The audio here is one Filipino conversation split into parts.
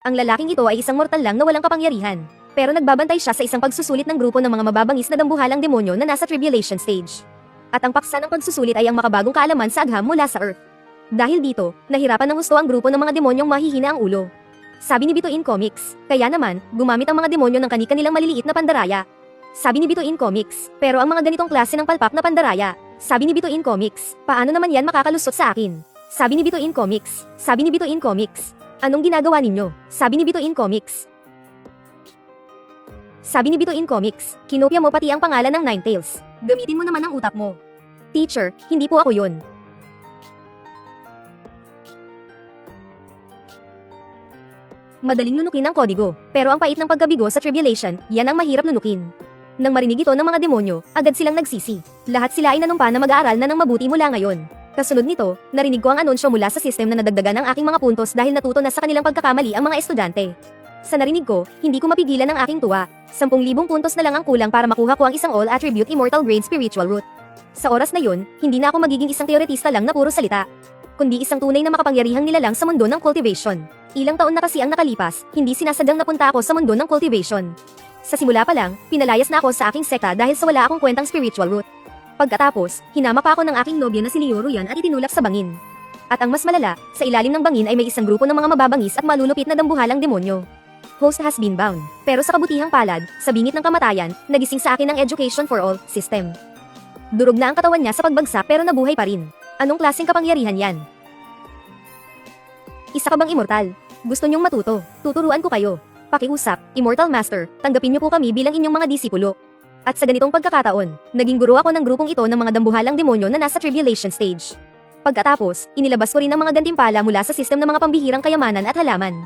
Ang lalaking ito ay isang mortal lang na walang kapangyarihan. Pero nagbabantay siya sa isang pagsusulit ng grupo ng mga mababangis na dambuhalang demonyo na nasa tribulation stage. At ang paksa ng pagsusulit ay ang makabagong kaalaman sa agham mula sa Earth. Dahil dito, nahirapan ng husto ang grupo ng mga demonyong mahihina ang ulo. Sabi ni Bituin Comics, kaya naman, gumamit ang mga demonyo ng kani-kanilang maliliit na pandaraya. Sabi ni Bituin Comics, pero ang mga ganitong klase ng palpak na pandaraya, sabi ni Bituin Comics, paano naman yan makakalusot sa akin? Sabi ni Bituin Comics, sabi ni Bituin Comics, anong ginagawa ninyo? Sabi ni Bituin Comics. Sabi ni Bituin Comics, kinopya mo pati ang pangalan ng Ninetales. Gamitin mo naman ang utak mo. Teacher, hindi po ako yun. Madaling nunukin ang kodigo, pero ang pait ng pagkabigo sa tribulation, yan ang mahirap nunukin. Nang marinig ito ng mga demonyo, agad silang nagsisi. Lahat sila ay nanumpa na mag-aaral na ng mabuti mula ngayon. Kasunod nito, narinig ko ang anunsyo mula sa system na nadagdagan ang aking mga puntos dahil natuto na sa kanilang pagkakamali ang mga estudyante. Sa narinig ko, hindi ko mapigilan ang aking tuwa. 10,000 puntos na lang ang kulang para makuha ko ang isang all-attribute immortal grade spiritual root. Sa oras na yun, hindi na ako magiging isang teoretista lang na puro salita, kundi isang tunay na makapangyarihang nilalang sa mundo ng cultivation. Ilang taon na kasi ang nakalipas, hindi sinasadyang napunta ako sa mundo ng cultivation. Sa simula pa lang, pinalayas na ako sa aking sekta dahil sa wala akong kwentang spiritual root. Pagkatapos, hinama pa ako ng aking nobya na si Leo Ruyan at itinulak sa bangin. At ang mas malala, sa ilalim ng bangin ay may isang grupo ng mga mababangis at malulupit na dambuhalang demonyo. Host has been bound. Pero sa kabutihang palad, sa bingit ng kamatayan, nagising sa akin ang Education for All system. Durog na ang katawan niya sa pagbagsak pero nabuhay pa rin. Anong klaseng kapangyarihan yan? Isa ka bang immortal? Gusto niyong matuto? Tuturuan ko kayo. Pakiusap, Immortal Master, tanggapin niyo po kami bilang inyong mga disipulo. At sa ganitong pagkakataon, naging guro ako ng grupong ito ng mga dambuhalang demonyo na nasa tribulation stage. Pagkatapos, inilabas ko rin ang mga gantimpala mula sa sistem ng mga pambihirang kayamanan at halaman.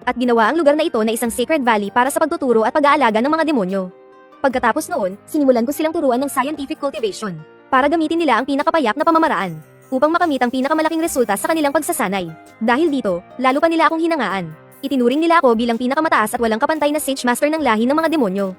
At ginawa ang lugar na ito na isang sacred valley para sa pagtuturo at pag-aalaga ng mga demonyo. Pagkatapos noon, sinimulan ko silang turuan ng scientific cultivation para gamitin nila ang pinakapayak na pamamaraan upang makamit ang pinakamalaking resulta sa kanilang pagsasanay. Dahil dito, lalo pa nila akong hinangaan. Itinuring nila ako bilang pinakamataas at walang kapantay na sage master ng lahi ng mga demonyo.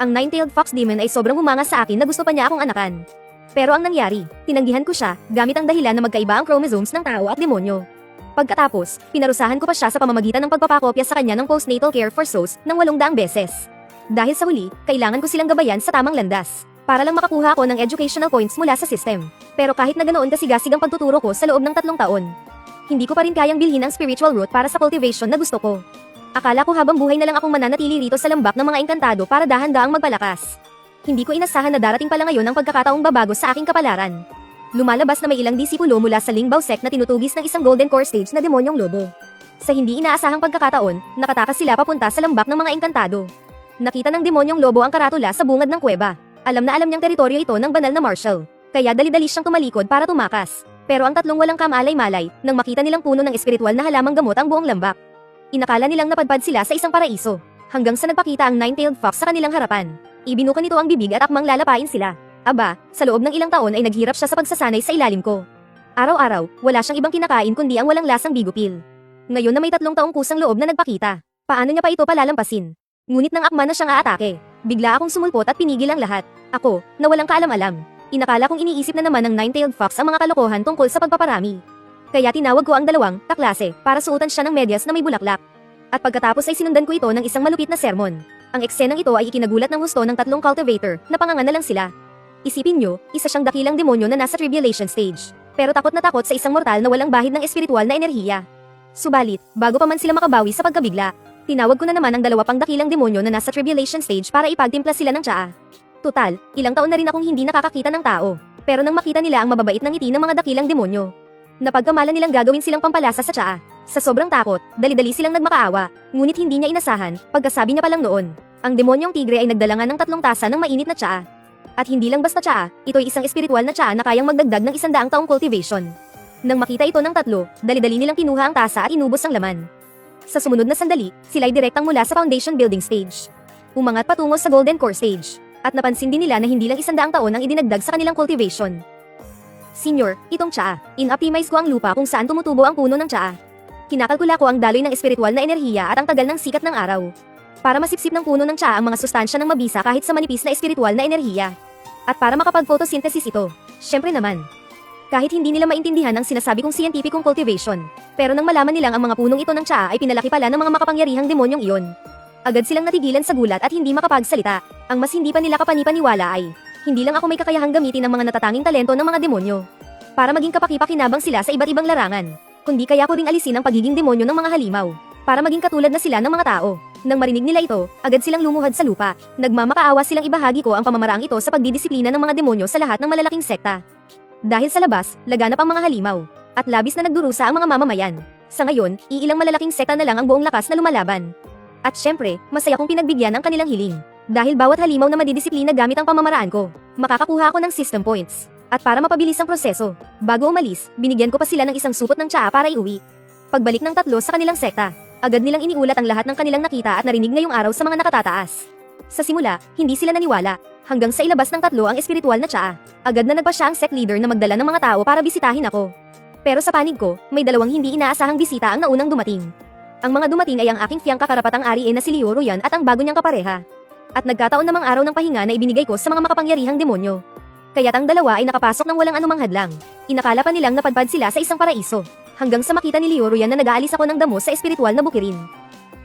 Ang nine-tailed fox demon ay sobrang humanga sa akin na gusto pa niya akong anakan. Pero ang nangyari, tinanggihan ko siya gamit ang dahilan na magkaiba ang chromosomes ng tao at demonyo. Pagkatapos, pinarusahan ko pa siya sa pamamagitan ng pagpapakopya sa kanya ng postnatal care for SOS ng 800 beses. Dahil sa huli, kailangan ko silang gabayan sa tamang landas para lang makakuha ko ng educational points mula sa system. Pero kahit na ganoon kasigasig ang pagtuturo ko sa loob ng 3 taon, hindi ko pa rin kayang bilhin ang spiritual root para sa cultivation na gusto ko. Akala ko habang buhay na lang akong mananatili rito sa lambak ng mga engkantado para dahan-daang magpalakas. Hindi ko inasahan na darating pala ngayon ang pagkakataong babago sa aking kapalaran. Lumalabas na may ilang disipulo mula sa Lingbao sect na tinutugis ng isang golden core stage na demonyong lobo. Sa hindi inaasahang pagkakataon, nakatakas sila papunta sa lambak ng mga engkantado. Nakita ng demonyong lobo ang karatula sa bungad ng kuweba. Alam na alam niyang teritoryo ito ng banal na marshal. Kaya dali-dali siyang tumalikod para tumakas. Pero ang tatlong walang kamalay-malay, nang makita nilang puno ng espiritual na halamang gamot ang buong lambak. Inakala nilang napadpad sila sa isang paraiso. Hanggang sa nagpakita ang nine-tailed fox sa kanilang harapan. Ibinuka nito ang bibig at akmang lalapain sila. Aba, sa loob ng ilang taon ay naghirap siya sa pagsasanay sa ilalim ko. Araw-araw, wala siyang ibang kinakain kundi ang walang lasang bigupil. Ngayon na may 3 taong kusang loob na nagpakita, paano niya pa ito palalampasin? Ngunit nang akma na siyang aatake, bigla akong sumulpot at pinigil ang lahat. Ako, na walang kaalam-alam. Inakala kong iniisip na naman ng nine-tailed fox ang mga kalokohan tungkol sa pagpaparami. Kaya tinawag ko ang 2 kaklase para suotan siya ng medyas na may bulaklak. At pagkatapos ay sinundan ko ito ng isang malupit na sermon. Ang eksenang ito ay ikinagulat ng husto ng 3 cultivator na pangangan na lang sila. Isipin nyo, isa siyang dakilang demonyo na nasa tribulation stage. Pero takot na takot sa isang mortal na walang bahid ng espiritual na enerhiya. Subalit, bago pa man sila makabawi sa pagkabigla, tinawag ko na naman ang 2 pang dakilang demonyo na nasa tribulation stage para ipagtimpla sila ng tsaa. Tutal, ilang taon na rin akong hindi nakakakita ng tao. Pero nang makita nila ang mababait ng ngiti ng mga dakilang demonyo, napagkamalan nilang gagawin silang pampalasa sa tsaa. Sa sobrang takot, dali-dali silang nagmakaawa, ngunit hindi niya inasahan, pagkasabi niya pa lang noon, ang demonyong tigre ay nagdalangan ng 3 tasa ng mainit na tsaa. At hindi lang basta tsaa, ito ay isang espiritual na tsaa na kayang magdagdag ng 100 taong cultivation. Nang makita ito ng 3, dali-dali nilang kinuha ang tasa at inubos ang laman. Sa sumunod na sandali, sila ay direktang mula sa foundation building stage. Umangat patungo sa golden core stage, at napansin din nila na hindi lang 100 taon ang idinagdag sa kanilang cultivation. Senior, itong tsaa, in-optimize ko ang lupa kung saan tumutubo ang puno ng tsaa. Kinakalkula ko ang daloy ng espiritual na enerhiya at ang tagal ng sikat ng araw. Para masipsip ng puno ng tsaa ang mga sustansya ng mabisa kahit sa manipis na espiritual na enerhiya. At para makapag-photosynthesis ito, syempre naman, Kahit hindi nila maintindihan ang sinasabi kong scientificong cultivation. Pero nang malaman nilang ang mga punong ito ng tsaa ay pinalaki pala ng mga makapangyarihang demonyong iyon. Agad silang natigilan sa gulat at hindi makapagsalita. Ang mas hindi pa nila kapanipaniwala ay, hindi lang ako may kakayahang gamitin ang mga natatanging talento ng mga demonyo. Para maging kapaki-pakinabang sila sa iba't ibang larangan. Kundi kaya ko ring alisin ang pagiging demonyo ng mga halimaw. Para maging katulad na sila ng mga tao. Nang marinig nila ito, agad silang lumuhad sa lupa. Nagmamakaawa silang ibahagi ko ang pamamaraang ito sa pagdidisiplina ng mga demonyo sa lahat ng malalaking sekta. Dahil sa labas, laganap ang mga halimaw. At labis na nagdurusa ang mga mamamayan. Sa ngayon, iilang malalaking sekta na lang ang buong lakas na lumalaban. At syempre, masaya kong pinagbigyan ang kanilang hiling. Dahil bawat halimaw na madidisiplina gamit ang pamamaraan ko, makakakuha ako ng system points. At para mapabilis ang proseso, bago umalis, binigyan ko pa sila ng isang supot ng tsaa para iuwi. Pagbalik ng tatlo sa kanilang sekta, agad nilang iniulat ang lahat ng kanilang nakita at narinig ngayong araw sa mga nakatataas. Sa simula, hindi sila naniwala. Hanggang sa ilabas ng tatlo ang espiritual na tsaa. Agad na nagpa siya ang sect leader na magdala ng mga tao para bisitahin ako. Pero sa panig ko, may dalawang hindi inaasahang bisita ang naunang dumating. Ang mga dumating ay ang aking fiyang kakarapatang ari na si Leo Royan at ang bago niyang kapareha. At nagkataon namang araw ng pahinga na ibinigay ko sa mga makapangyarihang demonyo. Kaya't ang dalawa ay nakapasok ng walang anumang hadlang. Inakala pa nilang napadpad sila sa isang paraiso. Hanggang sa makita ni Leo Royan na nag-aalis ako ng damo sa espiritual na bukirin.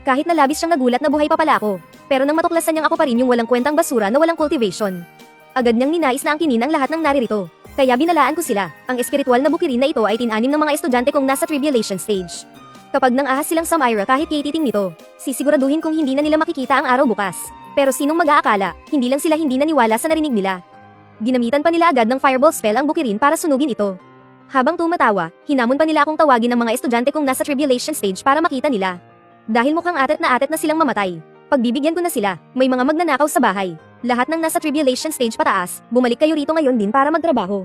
Kahit na labis siyang nagulat na buhay pa pala ako. Pero nang matuklasan niyang ako pa rin yung walang kwentang basura na walang cultivation. Agad niyang ninais na angkinin ang lahat ng naririto. Kaya binalaan ko sila. Ang espiritual na bukirin na ito ay tinanim ng mga estudyante kong nasa tribulation stage. Kapag nang ahas silang sa Myra kahit kititing nito, sisiguraduhin kong hindi na nila makikita ang araw bukas. Pero sinong mag-aakala, hindi lang sila hindi naniwala sa narinig nila. Ginamitan pa nila agad ng fireball spell ang bukirin para sunugin ito. Habang tumatawa, hinamon pa nila akong tawagin ng mga estudyante kong nasa tribulation stage para makita nila. Dahil mukhang atet na silang mamatay. Pagbibigyan ko na sila, may mga magnanakaw sa bahay. Lahat ng nasa tribulation stage pataas, bumalik kayo rito ngayon din para magtrabaho.